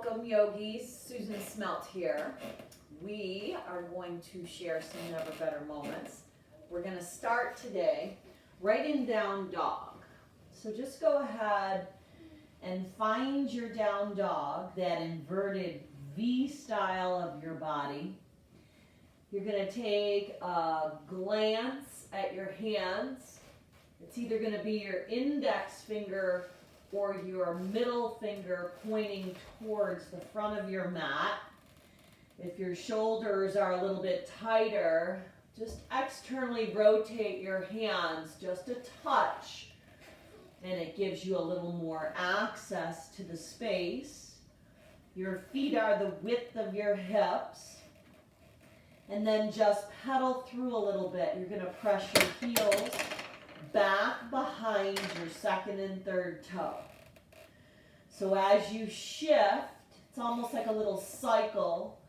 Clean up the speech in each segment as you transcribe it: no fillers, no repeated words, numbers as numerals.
Welcome, yogis. Susan Smelt here. We are going to share some never better moments. We're going to start today right in down dog. So just go ahead and find your down dog, that inverted V style of your body. You're going to take a glance at your hands. It's either going to be your index finger or your middle finger pointing towards the front of your mat. If your shoulders are a little bit tighter, just externally rotate your hands just a touch, and it gives you a little more access to the space. Your feet are the width of your hips, and then just pedal through a little bit. You're going to press your heels back behind your second and third toe. So as you shift, it's almost like a little cycle.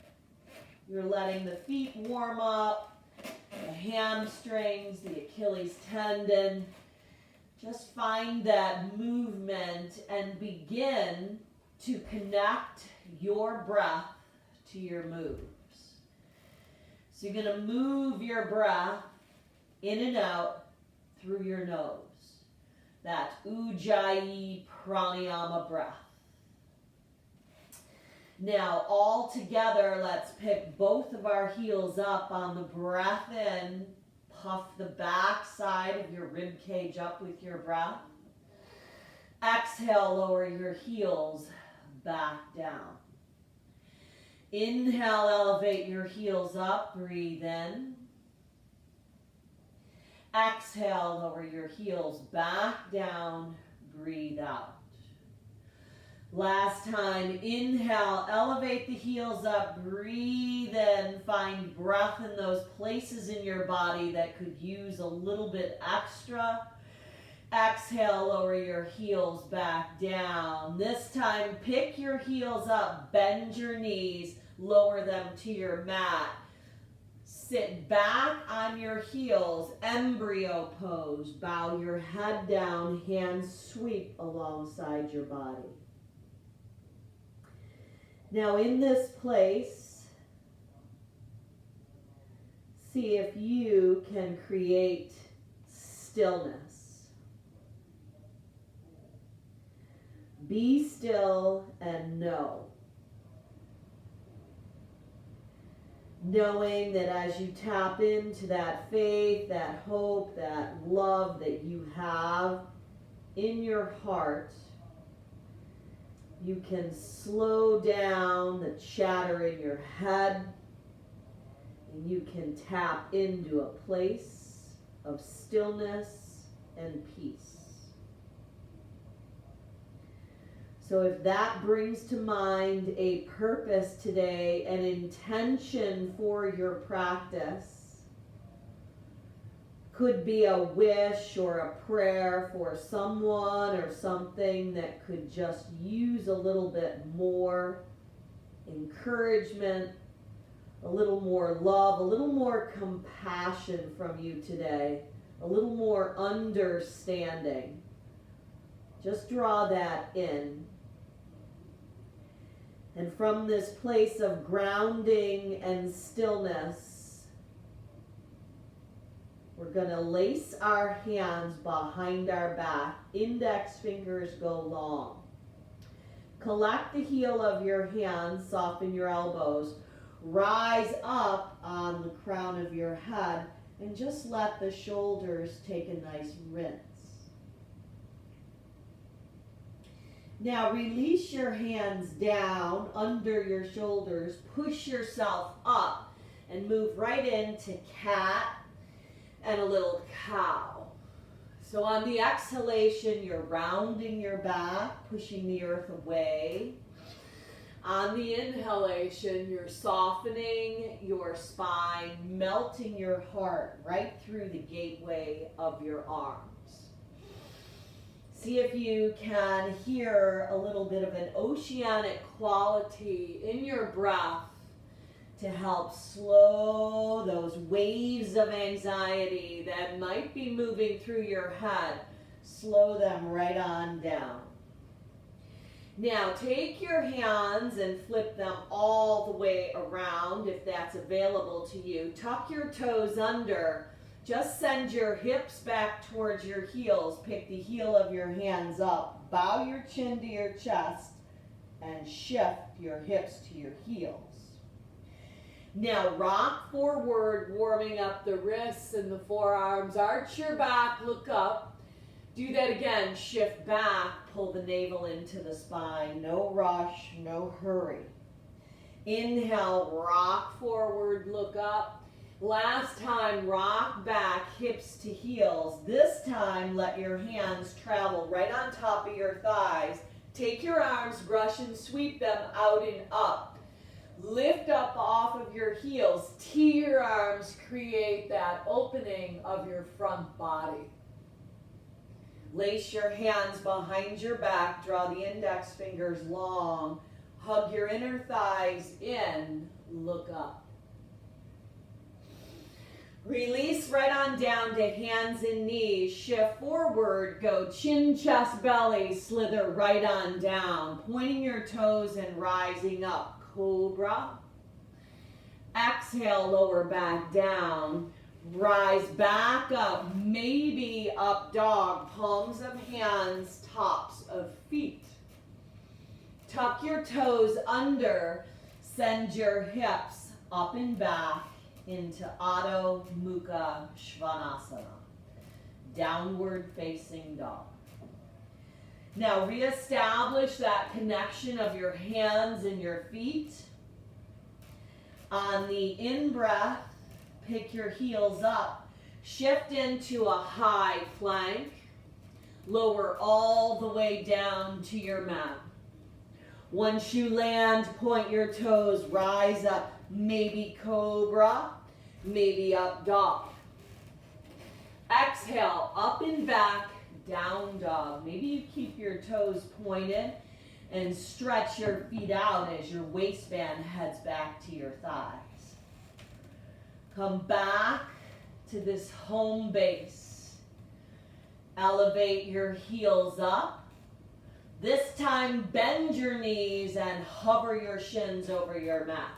You're letting the feet warm up, the hamstrings, the Achilles tendon. Just find that movement and begin to connect your breath to your moves. So you're going to move your breath in and out through your nose. That Ujjayi pranayama breath. Now all together, let's pick both of our heels up on the breath in. Puff the back side of your rib cage up with your breath. Exhale, lower your heels back down. Inhale, elevate your heels up, breathe in. Exhale, lower your heels back down, breathe out. Last time, inhale, elevate the heels up, breathe in, find breath in those places in your body that could use a little bit extra. Exhale, lower your heels back down. This time, pick your heels up, bend your knees, lower them to your mat. Sit back on your heels, embryo pose. Bow your head down, hands sweep alongside your body. Now in this place, see if you can create stillness. Be still and know. Knowing that as you tap into that faith, that hope, that love that you have in your heart, you can slow down the chatter in your head, and you can tap into a place of stillness and peace. So if that brings to mind a purpose today, an intention for your practice, could be a wish or a prayer for someone or something that could just use a little bit more encouragement, a little more love, a little more compassion from you today, a little more understanding. Just draw that in. And from this place of grounding and stillness, we're going to lace our hands behind our back. Index fingers go long. Collect the heel of your hands, soften your elbows. Rise up on the crown of your head and just let the shoulders take a nice rinse. Now release your hands down under your shoulders, push yourself up, and move right into cat and a little cow. So on the exhalation, you're rounding your back, pushing the earth away. On the inhalation, you're softening your spine, melting your heart right through the gateway of your arms. See if you can hear a little bit of an oceanic quality in your breath to help slow those waves of anxiety that might be moving through your head. Slow them right on down. Now take your hands and flip them all the way around if that's available to you. Tuck your toes under. Just send your hips back towards your heels. Pick the heel of your hands up. Bow your chin to your chest and shift your hips to your heels. Now rock forward, warming up the wrists and the forearms. Arch your back, look up. Do that again, shift back, pull the navel into the spine. No rush, no hurry. Inhale, rock forward, look up. Last time, rock back, hips to heels. This time, let your hands travel right on top of your thighs. Take your arms, brush and sweep them out and up. Lift up off of your heels. Tee your arms, create that opening of your front body. Lace your hands behind your back, draw the index fingers long, hug your inner thighs in, look up. Release right on down to hands and knees, shift forward, go chin, chest, belly, slither right on down, pointing your toes and rising up, cobra. Exhale, lower back down. Rise back up, maybe up dog, palms of hands, tops of feet. Tuck your toes under, send your hips up and back into Adho Mukha Svanasana, downward facing dog. Now reestablish that connection of your hands and your feet. On the in-breath, pick your heels up, shift into a high plank, lower all the way down to your mat. Once you land, point your toes, rise up, maybe cobra, maybe up dog. Exhale, up and back, down dog. Maybe you keep your toes pointed and stretch your feet out as your waistband heads back to your thighs. Come back to this home base. Elevate your heels up. This time, bend your knees and hover your shins over your mat.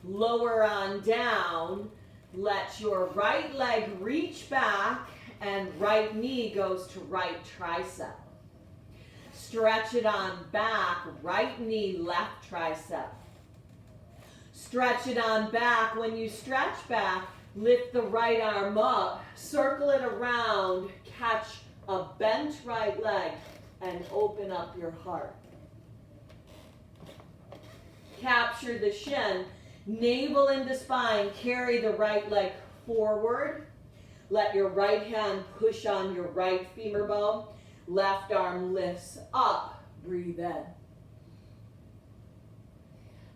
Lower on down. Let your right leg reach back and right knee goes to right tricep. Stretch it on back, right knee, left tricep. Stretch it on back. When you stretch back, lift the right arm up, circle it around, catch a bent right leg, and open up your heart. Capture the shin, navel into spine, carry the right leg forward. Let your right hand push on your right femur bone. Left arm lifts up, breathe in.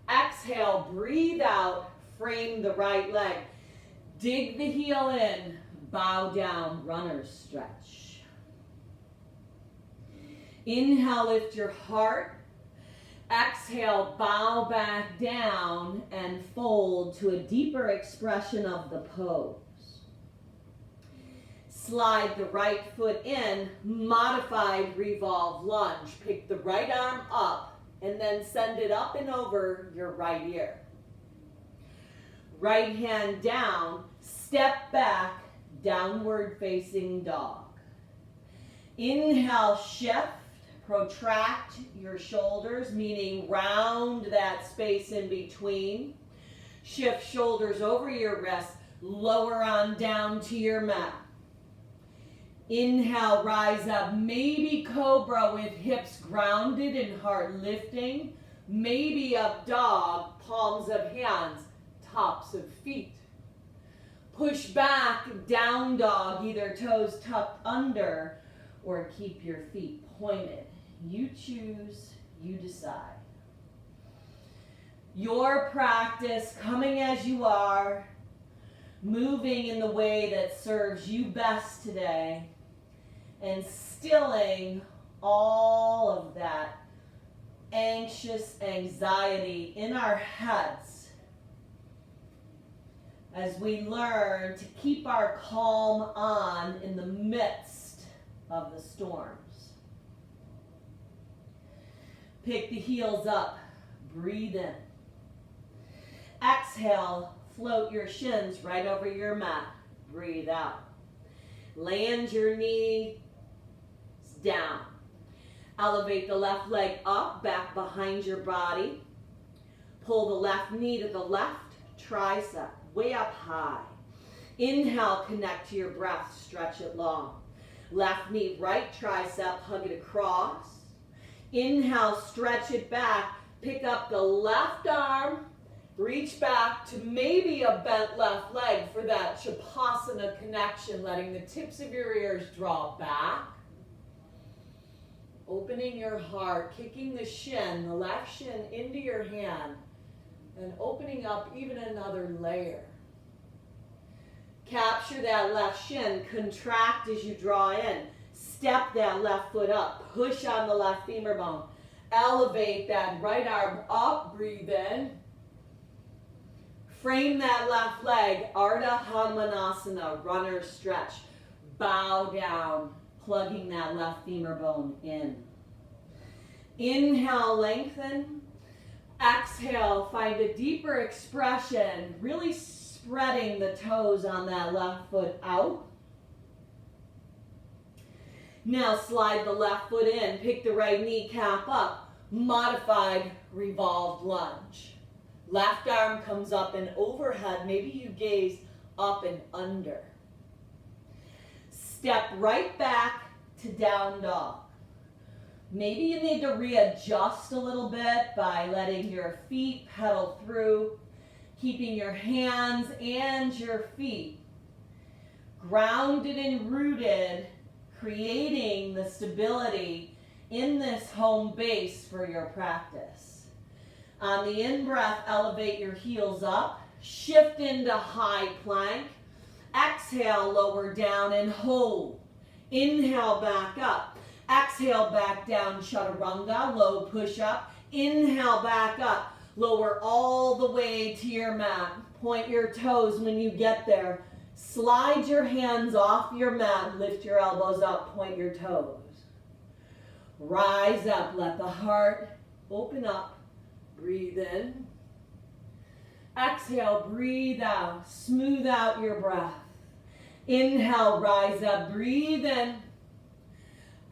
Exhale, breathe out, frame the right leg. Dig the heel in, bow down, runner's stretch. Inhale, lift your heart. Exhale, bow back down and fold to a deeper expression of the pose. Slide the right foot in, modified revolve lunge. Pick the right arm up and then send it up and over your right ear. Right hand down, step back, downward facing dog. Inhale, shift, protract your shoulders, meaning round that space in between. Shift shoulders over your wrists, lower on down to your mat. Inhale, rise up, maybe cobra with hips grounded and heart lifting. Maybe up dog, palms of hands, tops of feet. Push back, down dog, either toes tucked under or keep your feet pointed. You choose, you decide. Your practice, coming as you are, moving in the way that serves you best today, and stilling all of that anxious anxiety in our heads as we learn to keep our calm on in the midst of the storms. Pick the heels up. Breathe in. Exhale, float your shins right over your mat. Breathe out. Land your knees down. Elevate the left leg up, back behind your body. Pull the left knee to the left, tricep, way up high. Inhale, connect to your breath, stretch it long. Left knee, right tricep, hug it across. Inhale, stretch it back. Pick up the left arm, reach back to maybe a bent left leg for that Shavasana connection, letting the tips of your ears draw back. Opening your heart, kicking the shin, the left shin into your hand, and opening up even another layer. Capture that left shin, contract as you draw in. Step that left foot up, push on the left femur bone. Elevate that right arm up, breathe in. Frame that left leg, Ardha Hanumanasana, runner stretch. Bow down, plugging that left femur bone in. Inhale, lengthen. Exhale, find a deeper expression, really spreading the toes on that left foot out. Now slide the left foot in, pick the right kneecap up, modified revolved lunge. Left arm comes up and overhead, maybe you gaze up and under. Step right back to down dog. Maybe you need to readjust a little bit by letting your feet pedal through, keeping your hands and your feet grounded and rooted, creating the stability in this home base for your practice. On the in-breath, elevate your heels up, shift into high plank. Exhale, lower down and hold. Inhale, back up. Exhale, back down, chaturanga, low push-up. Inhale, back up. Lower all the way to your mat. Point your toes when you get there. Slide your hands off your mat. Lift your elbows up. Point your toes. Rise up. Let the heart open up. Breathe in. Exhale. Breathe out. Smooth out your breath. Inhale. Rise up. Breathe in.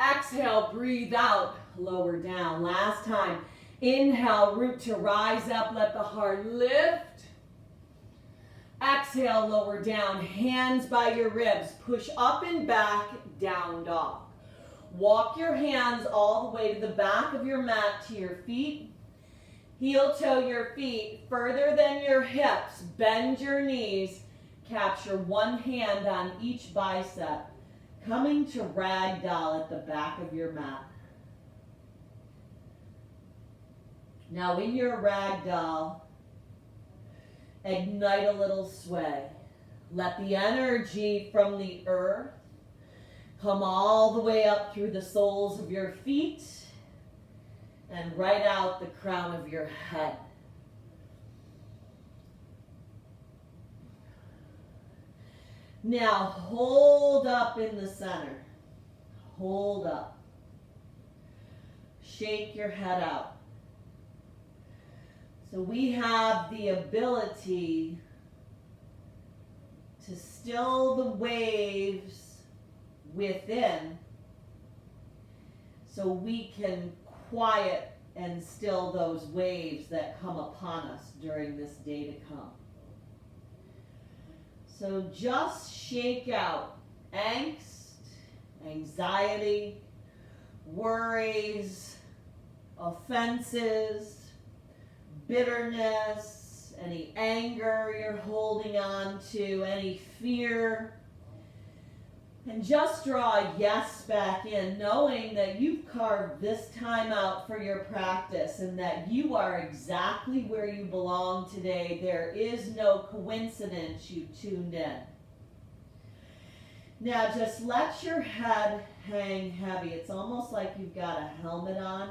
Exhale. Breathe out. Lower down. Last time. Inhale. Root to rise up. Let the heart lift. Exhale, lower down, hands by your ribs. Push up and back, down dog. Walk your hands all the way to the back of your mat to your feet. Heel toe your feet further than your hips. Bend your knees. Capture one hand on each bicep. Coming to ragdoll at the back of your mat. Now in your ragdoll, ignite a little sway. Let the energy from the earth come all the way up through the soles of your feet and right out the crown of your head. Now hold up in the center. Hold up. Shake your head out. So we have the ability to still the waves within so we can quiet and still those waves that come upon us during this day to come. So just shake out angst, anxiety, worries, offenses, bitterness, any anger you're holding on to, any fear. And just draw a yes back in, knowing that you've carved this time out for your practice and that you are exactly where you belong today. There is no coincidence you tuned in. Now just let your head hang heavy. It's almost like you've got a helmet on.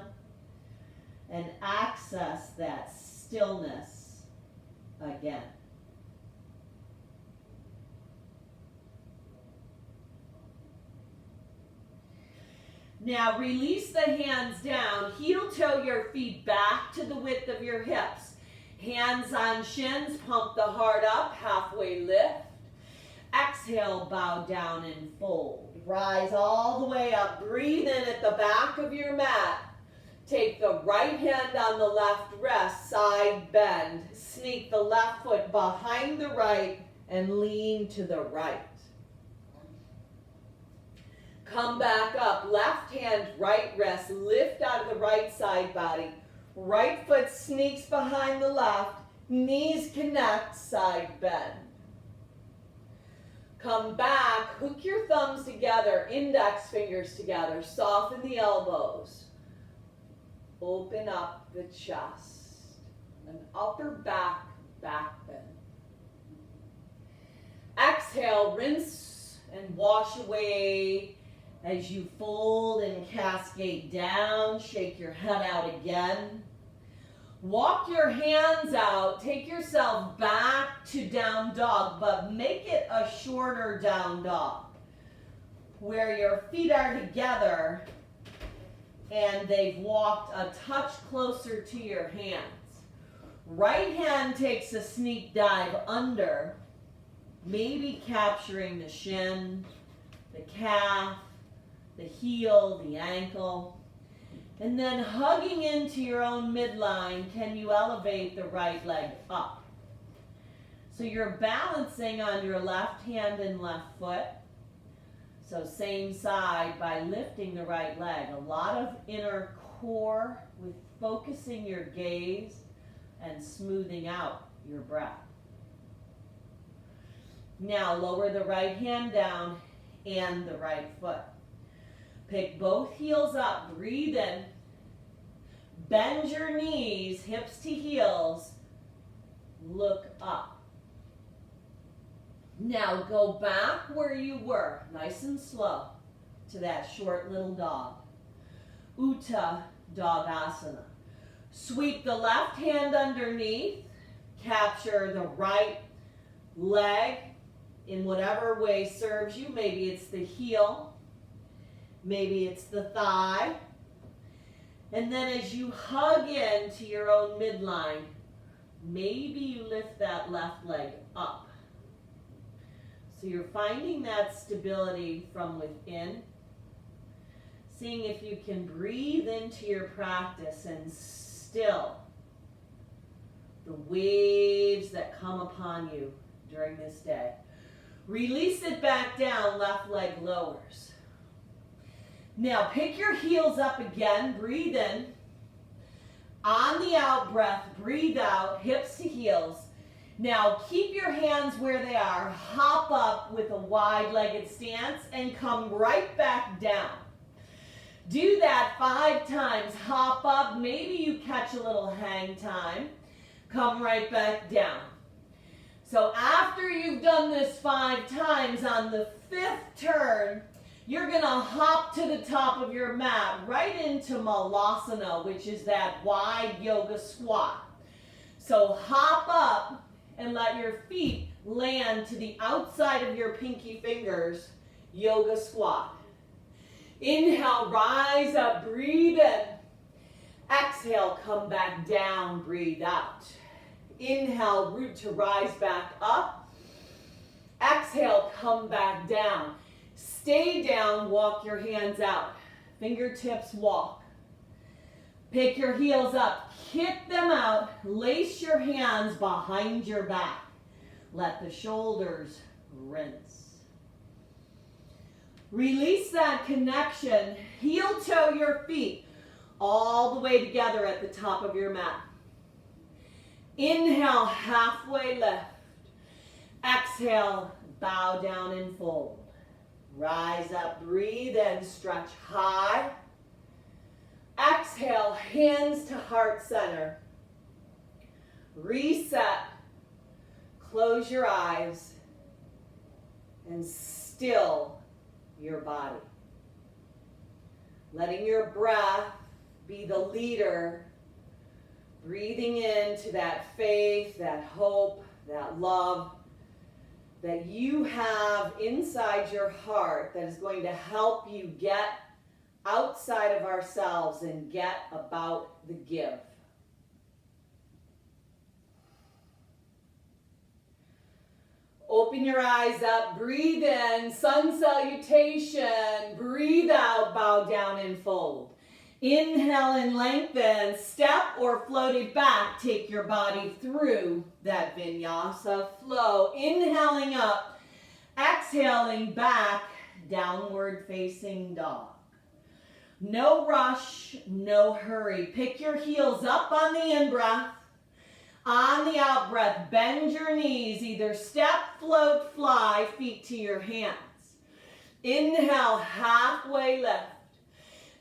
And access that stillness again. Now release the hands down, heel toe your feet back to the width of your hips. Hands on shins, pump the heart up, halfway lift. Exhale, bow down and fold. Rise all the way up, breathe in at the back of your mat. Take the right hand on the left rest, side bend. Sneak the left foot behind the right and lean to the right. Come back up, left hand, right wrist, lift out of the right side body. Right foot sneaks behind the left, knees connect, side bend. Come back, hook your thumbs together, index fingers together, soften the elbows. Open up the chest, an upper back bend. Exhale, rinse and wash away. As you fold and cascade down, shake your head out again. Walk your hands out, take yourself back to down dog, but make it a shorter down dog, where your feet are together and they've walked a touch closer to your hands. Right hand takes a sneak dive under, maybe capturing the shin, the calf, the heel, the ankle, and then hugging into your own midline, can you elevate the right leg up? So you're balancing on your left hand and left foot. So same side by lifting the right leg. A lot of inner core with focusing your gaze and smoothing out your breath. Now lower the right hand down and the right foot. Pick both heels up, breathe in. Bend your knees, hips to heels. Look up. Now go back where you were, nice and slow, to that short little dog. Utthana Dogasana. Sweep the left hand underneath. Capture the right leg in whatever way serves you. Maybe it's the heel. Maybe it's the thigh. And then as you hug into your own midline, maybe you lift that left leg up. So you're finding that stability from within. Seeing if you can breathe into your practice and still the waves that come upon you during this day. Release it back down, left leg lowers. Now pick your heels up again, breathe in. On the out breath, breathe out, hips to heels. Now keep your hands where they are, hop up with a wide-legged stance and come right back down. Do that 5 times, hop up, maybe you catch a little hang time, come right back down. So after you've done this 5 times, on the 5th turn, you're going to hop to the top of your mat right into Malasana, which is that wide yoga squat. So hop up and let your feet land to the outside of your pinky fingers, yoga squat. Inhale, rise up, breathe in. Exhale, come back down, breathe out. Inhale, root to rise back up. Exhale, come back down. Stay down, walk your hands out. Fingertips walk. Pick your heels up, kick them out, lace your hands behind your back. Let the shoulders rinse. Release that connection. Heel toe your feet all the way together at the top of your mat. Inhale, halfway lift. Exhale, bow down and fold. Rise up, breathe in, stretch high. Exhale, hands to heart center. Reset. Close your eyes and still your body. Letting your breath be the leader. Breathing into that faith, that hope, that love that you have inside your heart that is going to help you get outside of ourselves and get about the give. Open your eyes up, breathe in, sun salutation, breathe out, bow down and fold. Inhale and lengthen, step or float it back, take your body through that vinyasa flow. Inhaling up, exhaling back, downward facing dog. No rush, no hurry. Pick your heels up on the in-breath. On the out-breath, bend your knees. Either step, float, fly, feet to your hands. Inhale, halfway lift.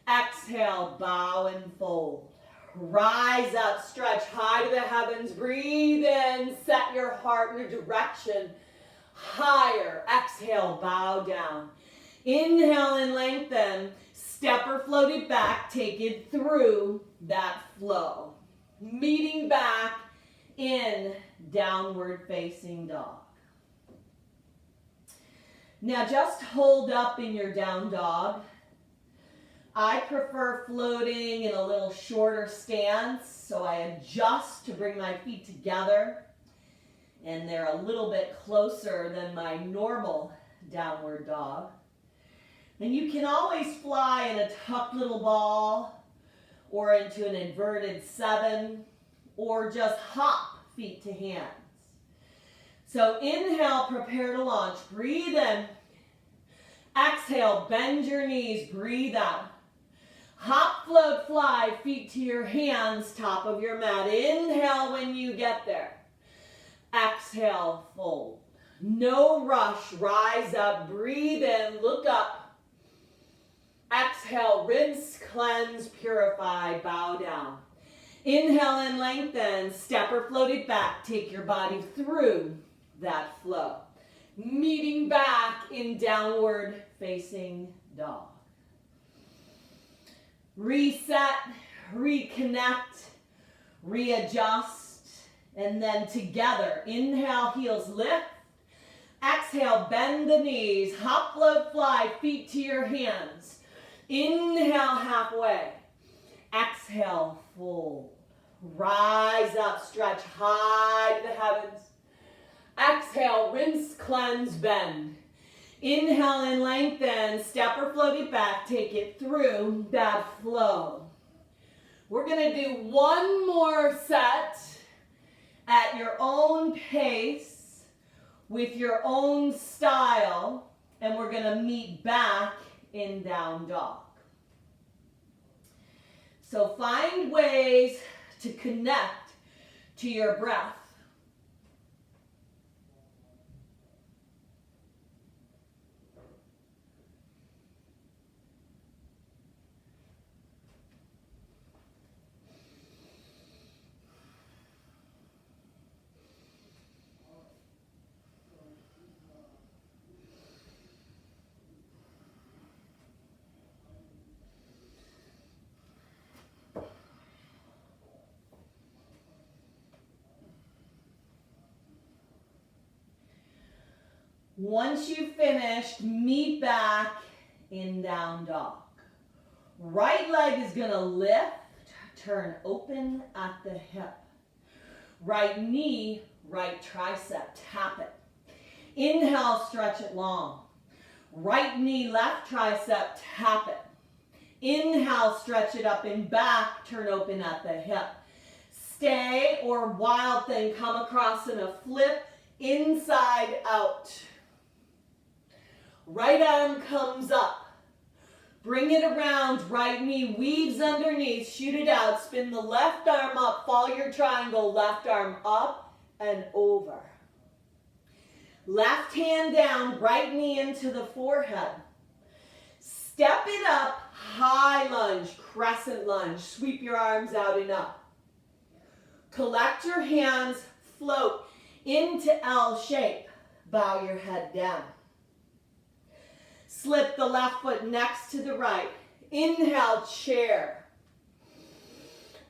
Exhale, bow and fold. Rise up, stretch high to the heavens. Breathe in, set your heart in a direction higher. Exhale, bow down. Inhale and lengthen. Step or float it back. Take it through that flow. Meeting back in downward facing dog. Now just hold up in your down dog. I prefer floating in a little shorter stance, so I adjust to bring my feet together, and they're a little bit closer than my normal downward dog. And you can always fly in a tucked little ball, or into an inverted 7, or just hop feet to hands. So inhale, prepare to launch. Breathe in. Exhale, bend your knees, breathe out. Hop, float, fly, feet to your hands, top of your mat. Inhale when you get there. Exhale, fold. No rush, rise up, breathe in, look up. Exhale, rinse, cleanse, purify, bow down. Inhale and lengthen, step or float it back. Take your body through that flow. Meeting back in downward facing dog. Reset, reconnect, readjust, and then together. Inhale, heels lift. Exhale, bend the knees. Hop, float, fly, feet to your hands. Inhale, halfway. Exhale, fold. Rise up, stretch high to the heavens. Exhale, rinse, cleanse, bend. Inhale and lengthen, step or float it back, take it through that flow. We're going to do one more set at your own pace, with your own style, and we're going to meet back in down dog. So find ways to connect to your breath. Once you've finished, meet back in down dog. Right leg is going to lift, turn open at the hip. Right knee, right tricep, tap it. Inhale, stretch it long. Right knee, left tricep, tap it. Inhale, stretch it up and back, turn open at the hip. Stay or wild thing, come across in a flip, inside out. Right arm comes up. Bring it around, right knee weaves underneath, shoot it out, spin the left arm up, follow your triangle, left arm up and over. Left hand down, right knee into the forehead. Step it up, high lunge, crescent lunge, sweep your arms out and up. Collect your hands, float into L shape, bow your head down. Slip the left foot next to the right. Inhale, chair.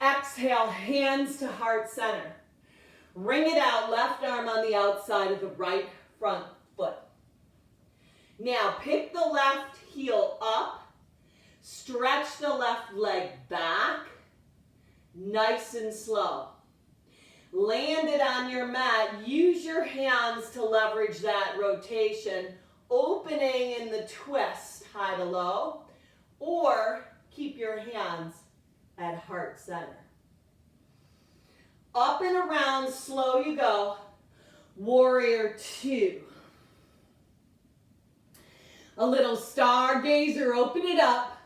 Exhale, hands to heart center. Ring it out, left arm on the outside of the right front foot. Now pick the left heel up, Stretch the left leg back, nice and slow. Land it on your mat. Use your hands to leverage that rotation, opening in the twist, high to low, or keep your hands at heart center. Up and around, slow you go. Warrior two. A little stargazer, open it up.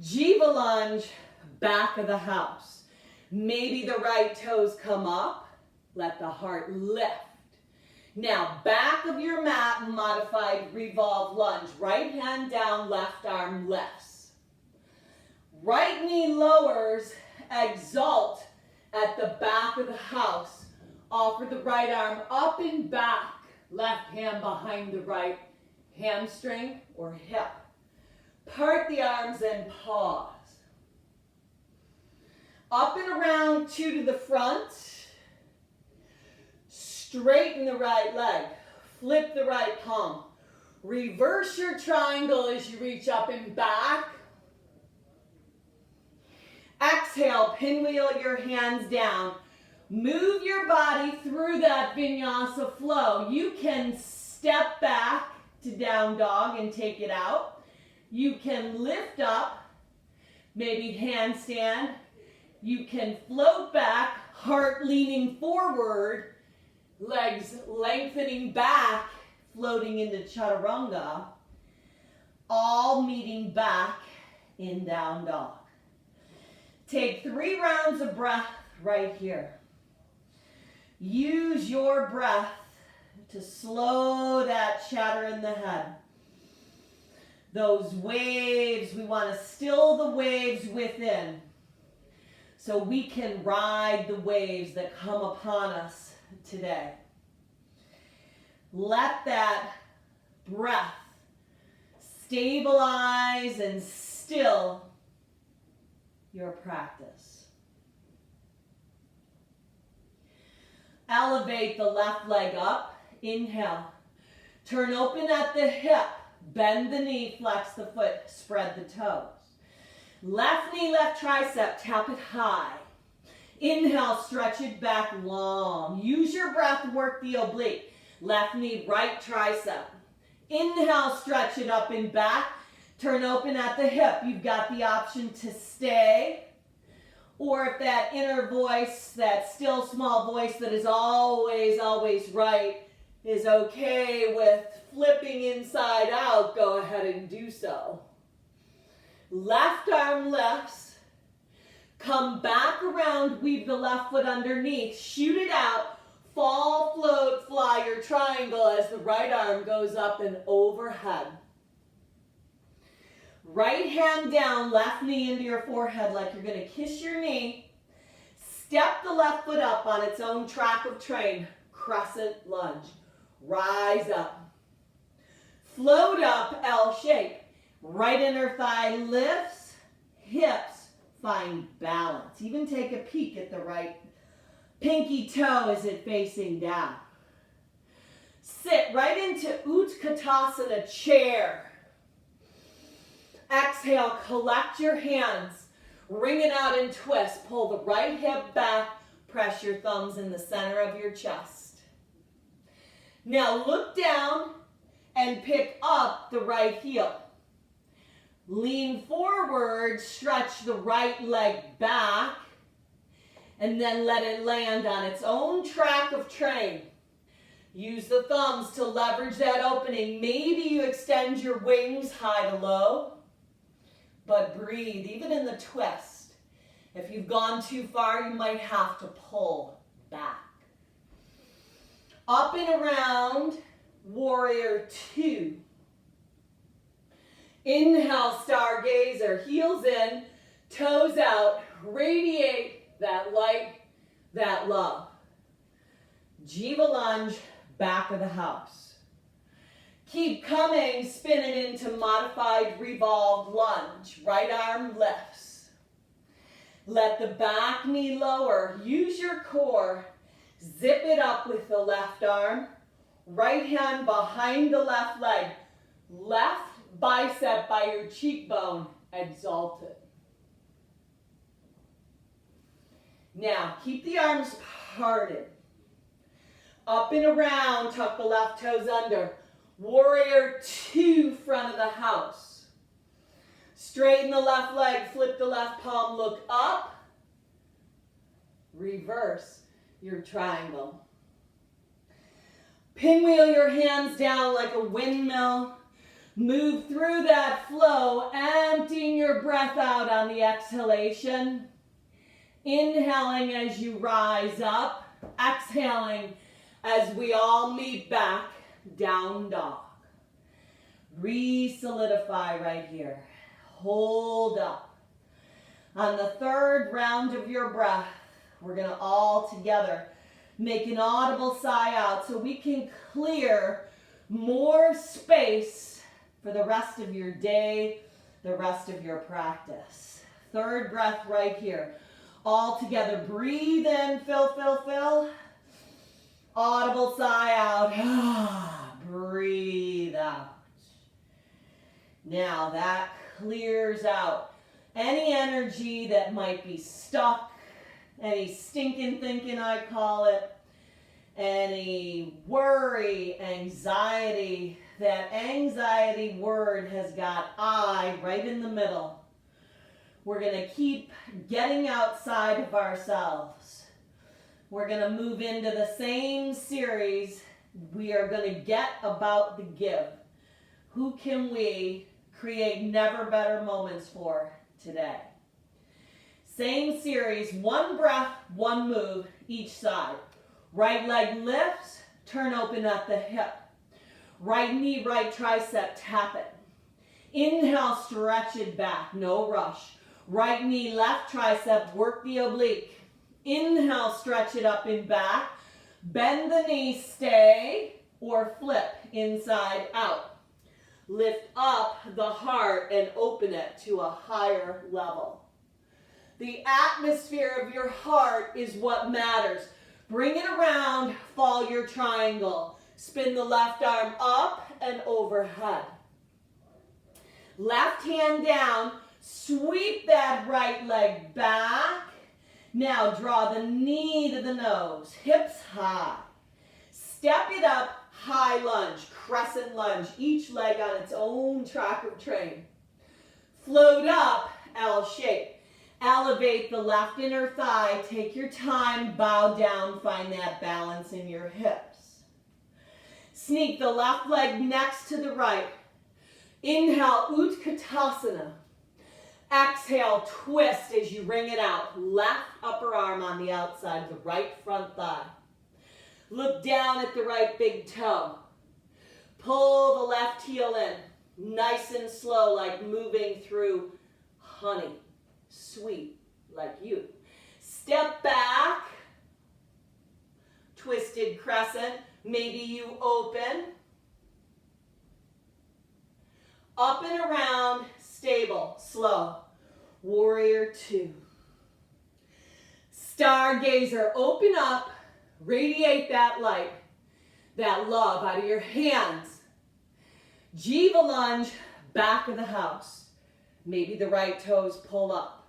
Jiva lunge, back of the house. Maybe the right toes come up. Let the heart lift. Now, back of your mat, modified revolve lunge. Right hand down, left arm lifts. Right knee lowers, exalt at the back of the house. Offer the right arm up and back. Left hand behind the right hamstring or hip. Part the arms and pause. Up and around, two to the front. Straighten the right leg. Flip the right palm. Reverse your triangle as you reach up and back. Exhale, pinwheel your hands down. Move your body through that vinyasa flow. You can step back to down dog and take it out. You can lift up, maybe handstand. You can float back, heart leaning forward, legs lengthening back, floating into chaturanga, all meeting back in down dog. Take 3 rounds of breath right here. Use your breath to slow that chatter in the head. Those waves, we want to still the waves within so we can ride the waves that come upon us today. Let that breath stabilize and still your practice. Elevate the left leg up. Inhale. Turn open at the hip. Bend the knee, flex the foot, spread the toes. Left knee, left tricep, tap it high. Inhale, stretch it back long. Use your breath to work the oblique. Left knee, right tricep. Inhale, stretch it up and back. Turn open at the hip. You've got the option to stay. Or if that inner voice, that still small voice that is always, always right, is okay with flipping inside out, go ahead and do so. Left arm lifts. Come back around, weave the left foot underneath, shoot it out, fall, float, fly your triangle as the right arm goes up and overhead. Right hand down, left knee into your forehead like you're going to kiss your knee. Step the left foot up on its own track of train, crescent lunge. Rise up. Float up, L shape. Right inner thigh lifts, hips find balance. Even take a peek at the right pinky toe as it facing down. Sit right into Utkatasana, chair. Exhale, collect your hands. Wring it out and twist. Pull the right hip back. Press your thumbs in the center of your chest. Now look down and pick up the right heel. Lean forward, stretch the right leg back, and then let it land on its own track of train. Use the thumbs to leverage that opening. Maybe you extend your wings high to low, but breathe, even in the twist. If you've gone too far, you might have to pull back. Up and around, warrior two. Inhale, stargazer, heels in, toes out, radiate that light, that love. Jiva lunge, back of the house. Keep coming, spin it into modified revolved lunge. Right arm lifts. Let the back knee lower. Use your core. Zip it up with the left arm. Right hand behind the left leg. Left bicep by your cheekbone exalted. Now, keep the arms parted. Up and around, tuck the left toes under. Warrior 2, front of the house. Straighten the left leg, flip the left palm, look up. Reverse your triangle. Pinwheel your hands down like a windmill. Move through that flow, emptying your breath out on the exhalation. Inhaling as you rise up. Exhaling as we all meet back, down dog. Re-solidify right here. Hold up. On the third round of your breath, we're going to all together make an audible sigh out so we can clear more space for the rest of your day, the rest of your practice. Third breath right here. All together, breathe in, fill, fill, fill. Audible sigh out. Breathe out. Now that clears out any energy that might be stuck, any stinking thinking I call it, any worry, anxiety. That anxiety word has got I right in the middle. We're going to keep getting outside of ourselves. We're going to move into the same series. We are going to get about the give. Who can we create never better moments for today? Same series, one breath, one move each side. Right leg lifts, turn open at the hip. Right knee, right tricep, tap it. Inhale, stretch it back, no rush. Right knee, left tricep, work the oblique. Inhale, stretch it up and back. Bend the knee, stay, or flip inside out. Lift up the heart and open it to a higher level. The atmosphere of your heart is what matters. Bring it around, fall your triangle. Spin the left arm up and overhead. Left hand down, sweep that right leg back. Now draw the knee to the nose, hips high. Step it up, high lunge, crescent lunge, each leg on its own track of train. Float up, L shape. Elevate the left inner thigh, take your time, bow down, find that balance in your hips. Sneak the left leg next to the right. Inhale, Utkatasana. Exhale, twist as you wring it out. Left upper arm on the outside of the right front thigh. Look down at the right big toe. Pull the left heel in. Nice and slow, like moving through honey. Sweet, like you. Step back. Twisted crescent. Maybe you open. Up and around, stable, slow. Warrior 2. Stargazer, open up, radiate that light, that love out of your hands. Jiva lunge, back of the house. Maybe the right toes pull up.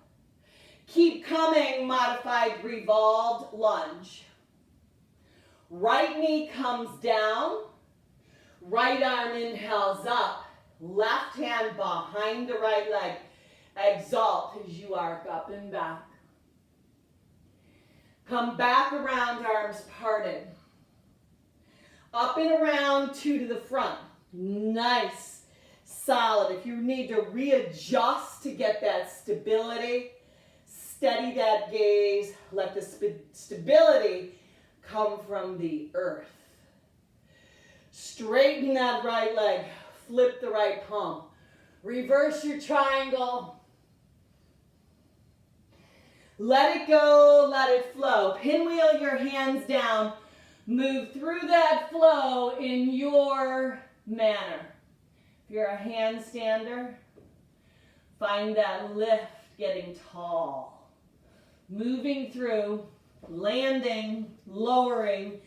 Keep coming, modified revolved lunge. Right knee comes down, right arm inhales up. Left hand behind the right leg. Exalt as you arc up and back. Come back around, arms parted. Up and around, 2 to the front. Nice, solid. If you need to readjust to get that stability, steady that gaze. Let the stability come from the earth. Straighten that right leg. Flip the right palm. Reverse your triangle. Let it go, let it flow. Pinwheel your hands down. Move through that flow in your manner. If you're a handstander, find that lift getting tall. Moving through, landing, lowering,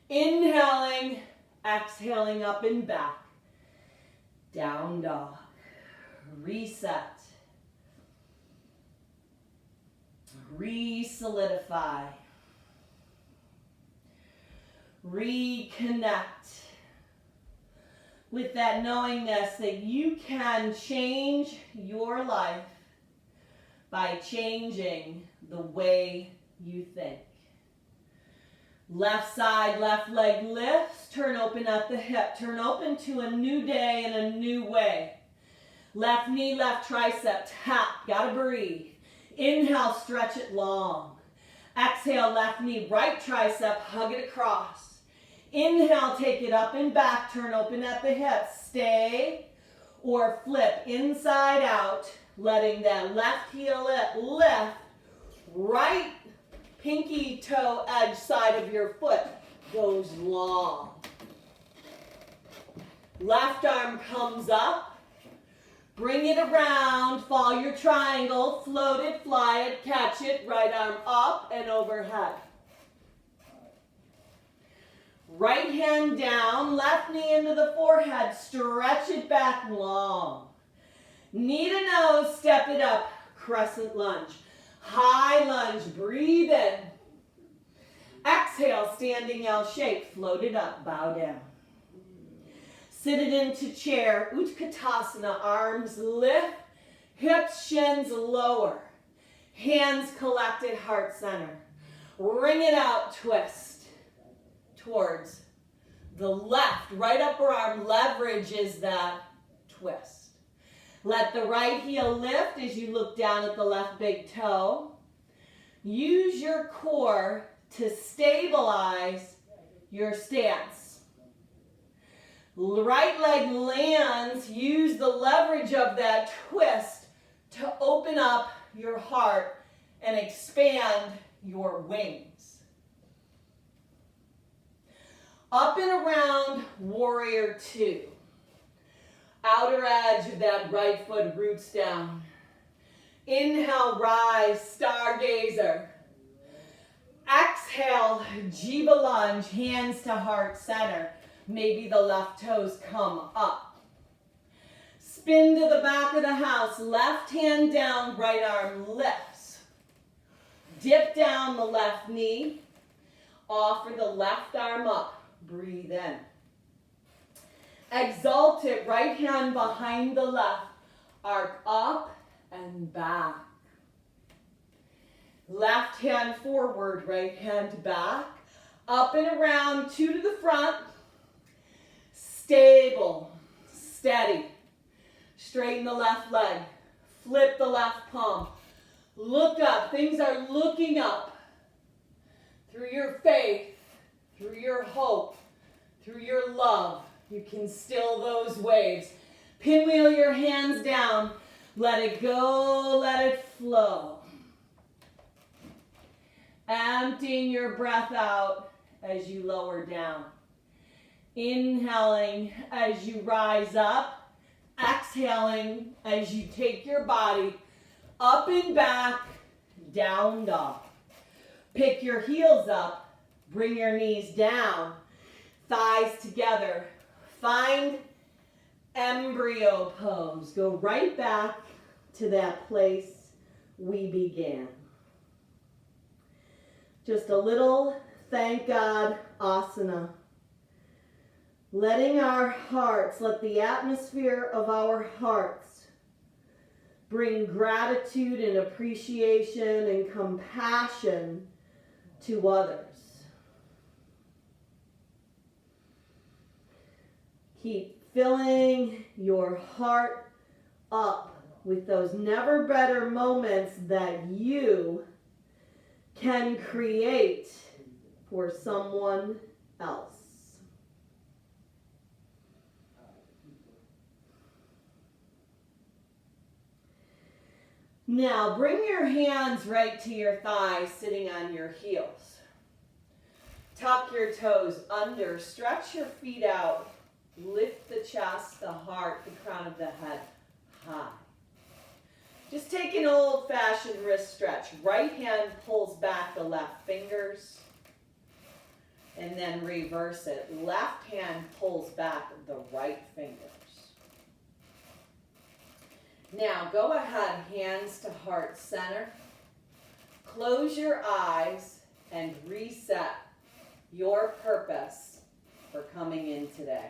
inhaling, exhaling up and back. Down dog. reset, re-solidify, reconnect with that knowingness that you can change your life by changing the way you think. Left side, left leg lifts, turn open at the hip, turn open to a new day in a new way. Left knee, left tricep, tap, gotta breathe. Inhale, stretch it long. Exhale, left knee, right tricep, hug it across. Inhale, take it up and back, turn open at the hips. Stay or flip inside out, letting that left heel lift, right pinky toe edge side of your foot goes long. Left arm comes up. Bring it around, follow your triangle, float it, fly it, catch it, right arm up and overhead. Right hand down, left knee into the forehead, stretch it back long. Knee to nose, step it up, crescent lunge. High lunge, breathe in. Exhale, standing L shape, float it up, bow down. Sit it into chair, Utkatasana, arms lift, hips, shins lower. Hands collected, heart center. Ring it out, twist towards the left. Right upper arm leverages that twist. Let the right heel lift as you look down at the left big toe. Use your core to stabilize your stance. Right leg lands, use the leverage of that twist to open up your heart and expand your wings. Up and around, warrior two. Outer edge of that right foot roots down. Inhale, rise, stargazer. Exhale, jiva lunge, hands to heart center. Maybe the left toes come up. Spin to the back of the house, left hand down, right arm lifts. Dip down the left knee. Offer the left arm up. Breathe in. Exalt it, right hand behind the left. Arc up and back. Left hand forward, right hand back. Up and around, two to the front. Stable, steady. Straighten the left leg. Flip the left palm. Look up. Things are looking up. Through your faith, through your hope, through your love, you can still those waves. Pinwheel your hands down. Let it go, let it flow. Emptying your breath out as you lower down. Inhaling as you rise up. Exhaling as you take your body up and back, down dog. Pick your heels up. Bring your knees down. Thighs together. Find embryo pose. Go right back to that place we began. Just a little thank God asana. Letting our hearts, let the atmosphere of our hearts bring gratitude and appreciation and compassion to others. Keep filling your heart up with those never better moments that you can create for someone else. Now bring your hands right to your thighs, sitting on your heels. Tuck your toes under, stretch your feet out, lift the chest, the heart, the crown of the head high. Just take an old-fashioned wrist stretch. Right hand pulls back the left fingers and then reverse it. Left hand pulls back the right fingers. Now go ahead, hands to heart center. Close your eyes and reset your purpose for coming in today.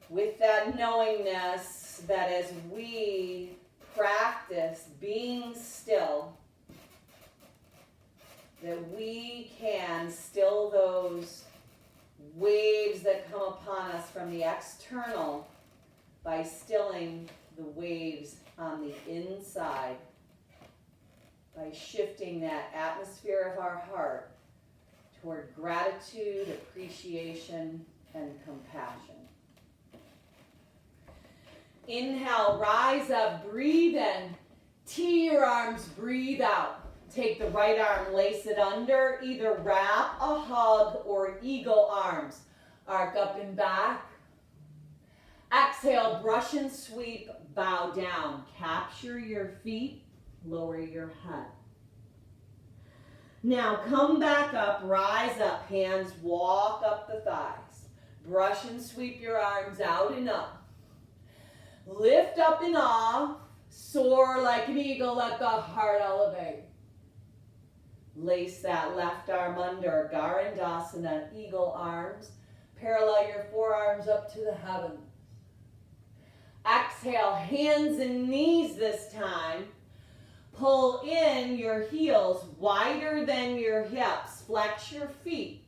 With that knowingness that as we practice being still, that we can still those waves that come upon us from the external by stilling the waves on the inside, by shifting that atmosphere of our heart toward gratitude, appreciation, and compassion. Inhale, rise up, breathe in, tee your arms, breathe out. Take the right arm, lace it under, either wrap, a hug, or eagle arms. Arc up and back. Exhale, brush and sweep, bow down. Capture your feet, lower your head. Now come back up, rise up, hands walk up the thighs. Brush and sweep your arms out and up. Lift up and off, soar like an eagle, let the heart elevate. Lace that left arm under, Garandasana, eagle arms. Parallel your forearms up to the heavens. Exhale, hands and knees this time. Pull in your heels wider than your hips. Flex your feet.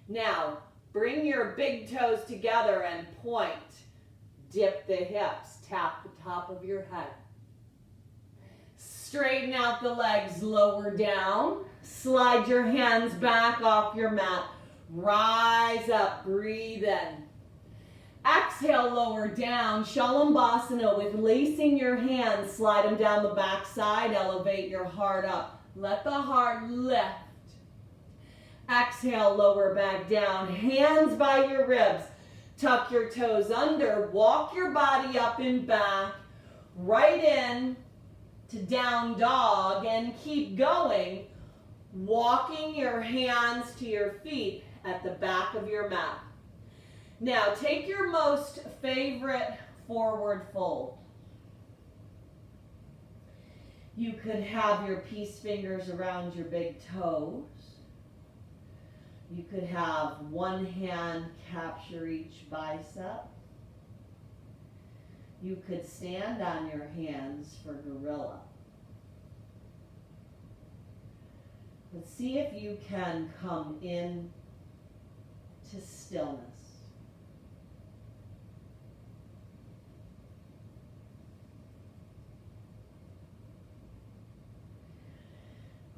Now, bring your big toes together and point. Dip the hips. Tap the top of your head. Straighten out the legs, lower down. Slide your hands back off your mat. Rise up, breathe in. Exhale, lower down. Shalambhasana with lacing your hands. Slide them down the back side. Elevate your heart up. Let the heart lift. Exhale, lower back down. Hands by your ribs. Tuck your toes under. Walk your body up and back. Right in to down dog and keep going, walking your hands to your feet at the back of your mat. Now take your most favorite forward fold. You could have your peace fingers around your big toes. You could have one hand capture each bicep. You could stand on your hands for gorilla. Let's see if you can come in to stillness.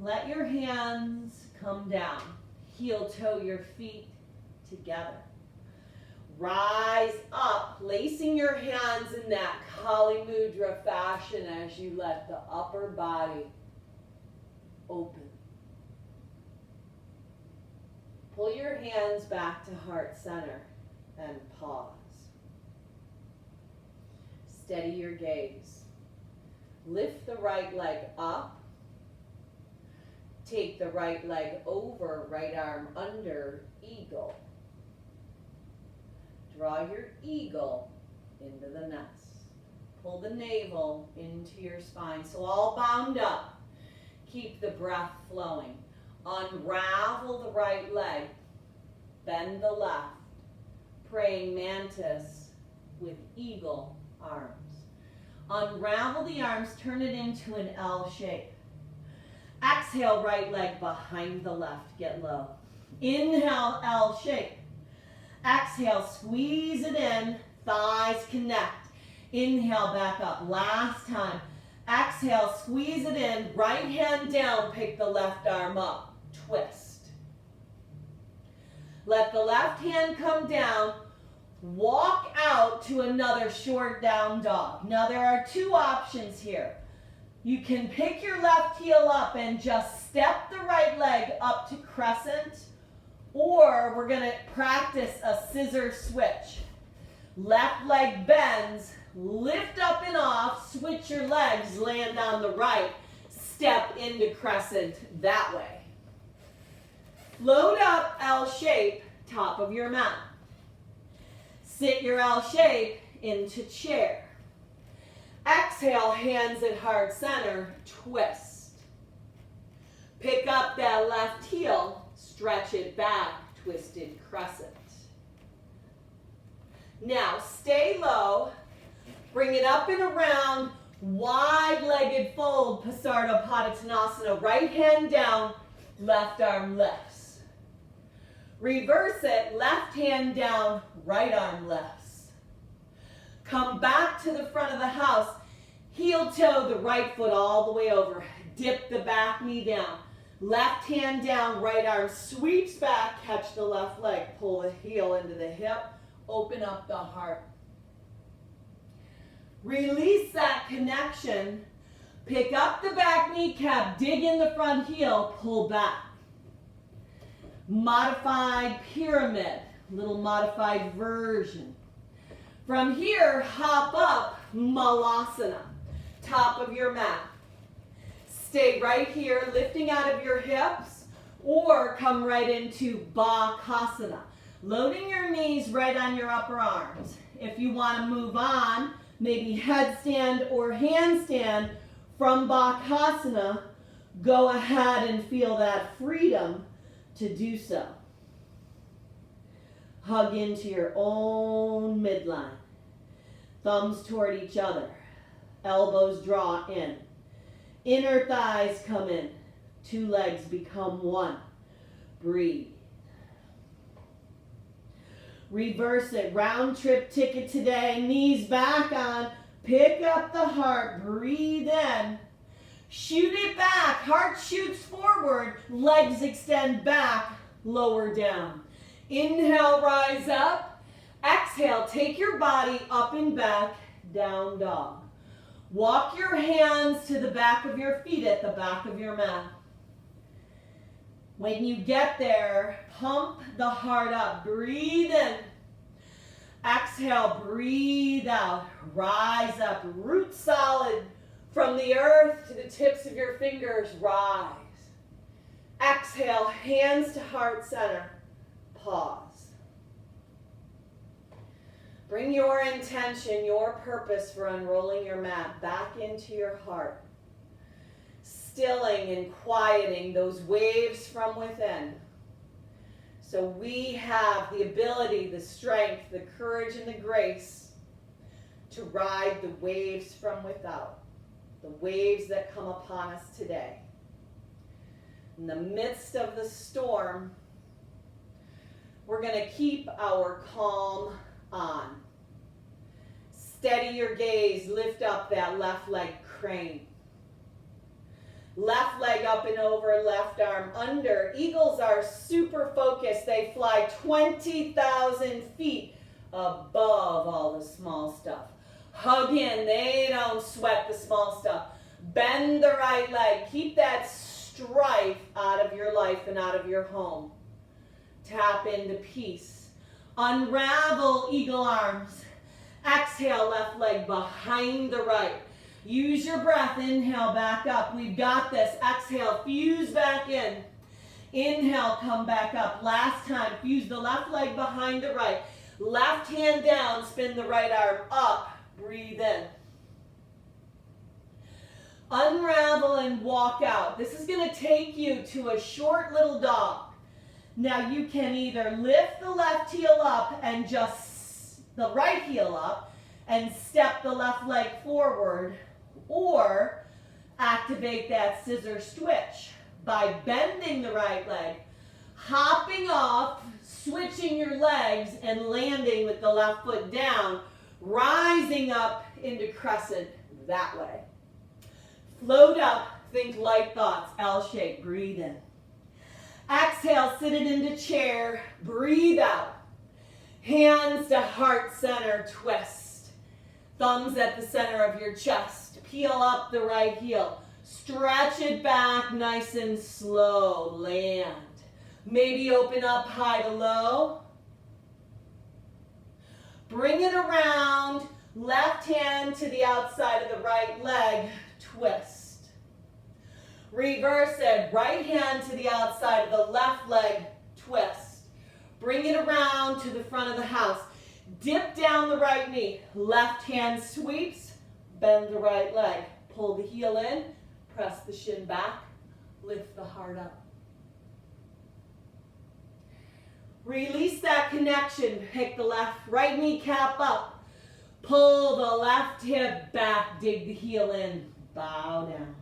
Let your hands come down. Heel toe your feet together. Rise up, placing your hands in that Kali Mudra fashion as you let the upper body open. Pull your hands back to heart center and pause. Steady your gaze. Lift the right leg up. Take the right leg over, right arm under, eagle. Draw your eagle into the nest. Pull the navel into your spine. So all bound up. Keep the breath flowing. Unravel the right leg. Bend the left. Praying mantis with eagle arms. Unravel the arms. Turn it into an L shape. Exhale, right leg behind the left. Get low. Inhale, L shape. Exhale, squeeze it in, thighs connect. Inhale, back up. Last time. Exhale, squeeze it in, right hand down, pick the left arm up. Twist. Let the left hand come down. Walk out to another short down dog. Now there are two options here. You can pick your left heel up and just step the right leg up to crescent. Or we're going to practice a scissor switch. Left leg bends, lift up and off, switch your legs, land on the right, step into crescent that way. Load up L shape, top of your mat. Sit your L shape into chair. Exhale, hands at heart center, twist. Pick up that left heel, stretch it back, twisted crescent. Now, stay low, bring it up and around, wide-legged fold, Pasardopadottanasana. Right hand down, left arm lifts. Reverse it, left hand down, right arm lifts. Come back to the front of the house, heel toe the right foot all the way over. Dip the back knee down. Left hand down, right arm sweeps back, catch the left leg, pull the heel into the hip, open up the heart. Release that connection, pick up the back kneecap, dig in the front heel, pull back. Modified pyramid, little modified version. From here, hop up, Malasana, top of your mat. Stay right here, lifting out of your hips, or come right into Bakasana. Loading your knees right on your upper arms. If you want to move on, maybe headstand or handstand from Bakasana, go ahead and feel that freedom to do so. Hug into your own midline. Thumbs toward each other. Elbows draw in. Inner thighs come in. Two legs become one. Breathe. Reverse it. Round trip ticket today. Knees back on. Pick up the heart. Breathe in. Shoot it back. Heart shoots forward. Legs extend back. Lower down. Inhale, rise up. Exhale, take your body up and back. Down dog. Walk your hands to the back of your feet at the back of your mat. When you get there, pump the heart up. Breathe in. Exhale, breathe out. Rise up. Root solid from the earth to the tips of your fingers. Rise. Exhale, hands to heart center. Pause. Bring your intention, your purpose for unrolling your mat back into your heart. Stilling and quieting those waves from within. So we have the ability, the strength, the courage, and the grace to ride the waves from without. The waves that come upon us today. In the midst of the storm, we're going to keep our calm on. Steady your gaze, lift up that left leg, crane. Left leg up and over, left arm under. Eagles are super focused. They fly 20,000 feet above all the small stuff. Hug in, they don't sweat the small stuff. Bend the right leg. Keep that strife out of your life and out of your home. Tap into peace. Unravel eagle arms. Exhale, left leg behind the right. Use your breath. Inhale, back up. We've got this. Exhale, fuse back in. Inhale, come back up. Last time, fuse the left leg behind the right. Left hand down, spin the right arm up. Breathe in. Unravel and walk out. This is going to take you to a short little dog. Now you can either lift the left heel up and just the right heel up and step the left leg forward, or activate that scissor switch by bending the right leg, hopping off, switching your legs, and landing with the left foot down, rising up into crescent that way. Float up, think light thoughts, L shape, breathe in. Exhale, sit it into chair, breathe out. Hands to heart center, twist. Thumbs at the center of your chest. Peel up the right heel. Stretch it back nice and slow. Land. Maybe open up high to low. Bring it around. Left hand to the outside of the right leg. Twist. Reverse it. Right hand to the outside of the left leg. Twist. Bring it around to the front of the house. Dip down the right knee. Left hand sweeps. Bend the right leg. Pull the heel in. Press the shin back. Lift the heart up. Release that connection. Pick the right kneecap up. Pull the left hip back. Dig the heel in. Bow down.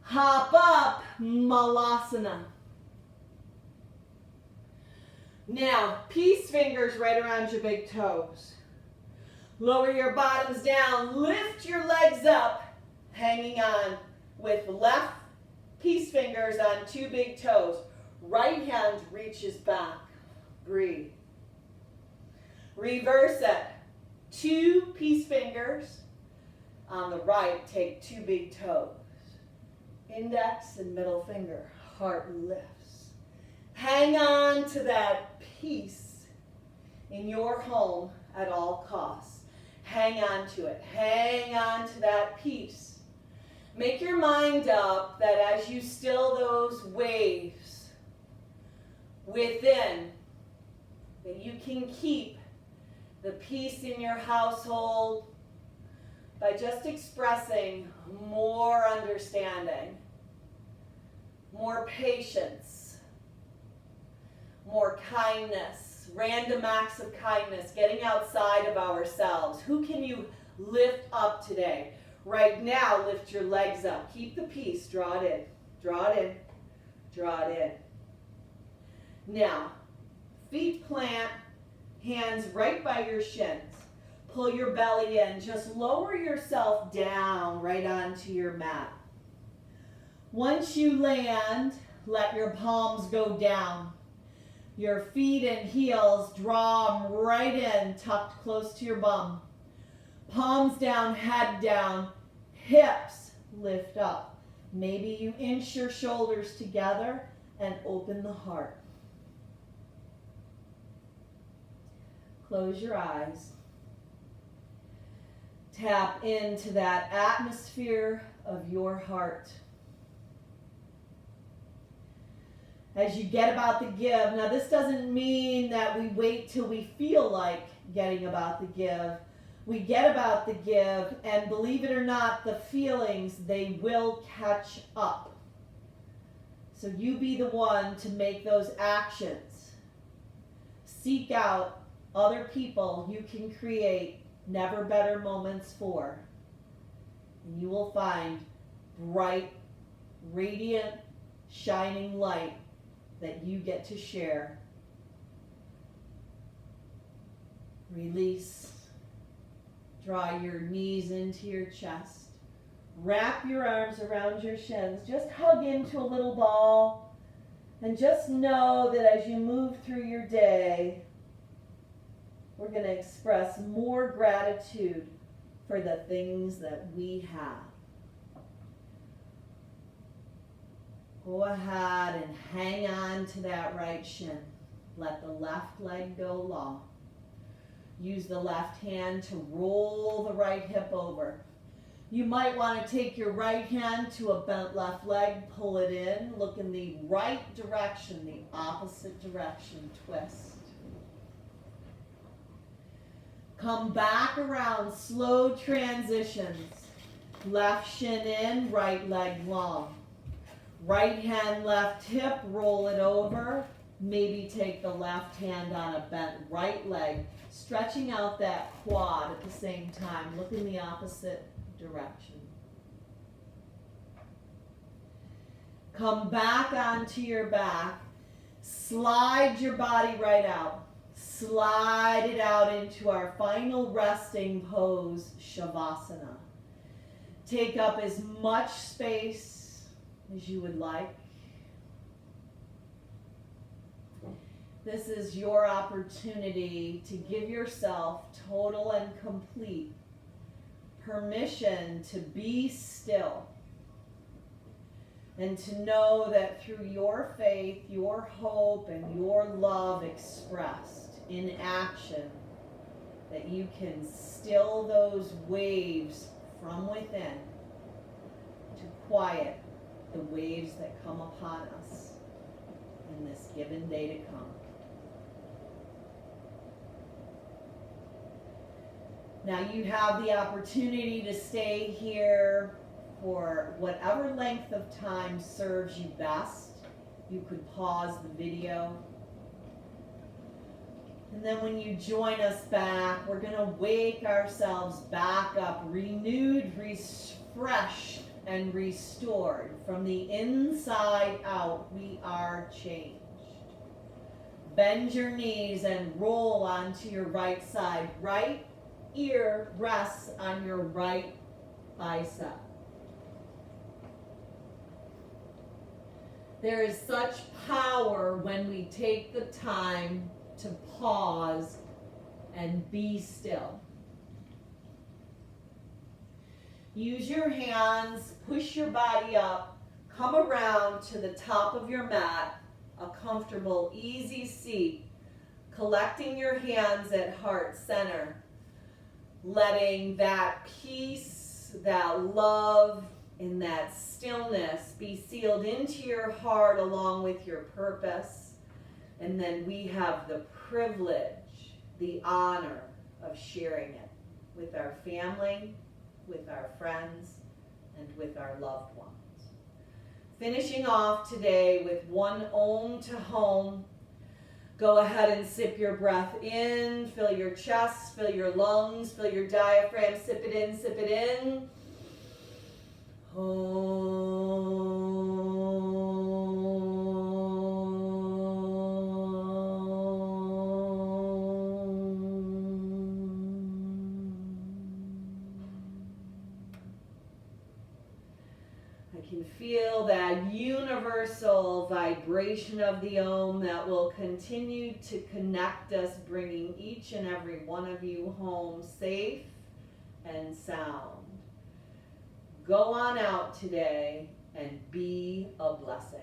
Hop up. Malasana. Now, peace fingers right around your big toes. Lower your bottoms down. Lift your legs up. Hanging on with left peace fingers on two big toes. Right hand reaches back. Breathe. Reverse it. Two peace fingers. On the right, take two big toes. Index and middle finger. Heart lifts. Hang on to that peace in your home at all costs. Hang on to it. Hang on to that peace. Make your mind up that as you still those waves within, that you can keep the peace in your household by just expressing more understanding, more patience, more kindness, random acts of kindness, getting outside of ourselves. Who can you lift up today? Right now, lift your legs up. Keep the peace. Draw it in. Draw it in. Draw it in. Now, feet plant, hands right by your shins. Pull your belly in. Just lower yourself down right onto your mat. Once you land, let your palms go down. Your feet and heels draw them right in, tucked close to your bum. Palms down, head down, hips lift up. Maybe you inch your shoulders together and open the heart. Close your eyes. Tap into that atmosphere of your heart. As you get about the give, now this doesn't mean that we wait till we feel like getting about the give. We get about the give, and believe it or not, the feelings, they will catch up. So you be the one to make those actions. Seek out other people you can create never better moments for. And you will find bright, radiant, shining light that you get to share. Release. Draw your knees into your chest. Wrap your arms around your shins. Just hug into a little ball. And just know that as you move through your day, we're going to express more gratitude for the things that we have. Go ahead and hang on to that right shin. Let the left leg go long. Use the left hand to roll the right hip over. You might want to take your right hand to a bent left leg, pull it in, look in the right direction, the opposite direction, twist. Come back around, slow transitions. Left shin in, right leg long. Right hand, left hip, roll it over. Maybe take the left hand on a bent right leg, stretching out that quad at the same time. Look in the opposite direction. Come back onto your back. Slide your body right out. Slide it out into our final resting pose, Shavasana. Take up as much space as you would like. This is your opportunity to give yourself total and complete permission to be still and to know that through your faith, your hope, and your love expressed in action, that you can still those waves from within to quiet the waves that come upon us in this given day to come. Now you have the opportunity to stay here for whatever length of time serves you best. You could pause the video. And then when you join us back, we're going to wake ourselves back up, renewed, refreshed, and restored. From the inside out, we are changed. Bend your knees and roll onto your right side. Right ear rests on your right bicep. There is such power when we take the time to pause and be still. Use your hands, push your body up, come around to the top of your mat, a comfortable, easy seat, collecting your hands at heart center, letting that peace, that love, and that stillness be sealed into your heart along with your purpose. And then we have the privilege, the honor of sharing it with our family, with our friends, and with our loved ones. Finishing off today with one Om to Home. Go ahead and sip your breath in, fill your chest, fill your lungs, fill your diaphragm, sip it in, sip it in. I can feel that universal vibration of the Om that will continue to connect us, bringing each and every one of you home safe and sound. Go on out today and be a blessing.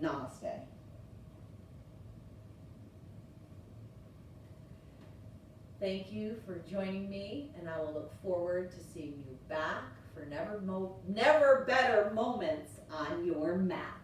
Namaste. Thank you for joining me, and I will look forward to seeing you back for never better moments on your mat.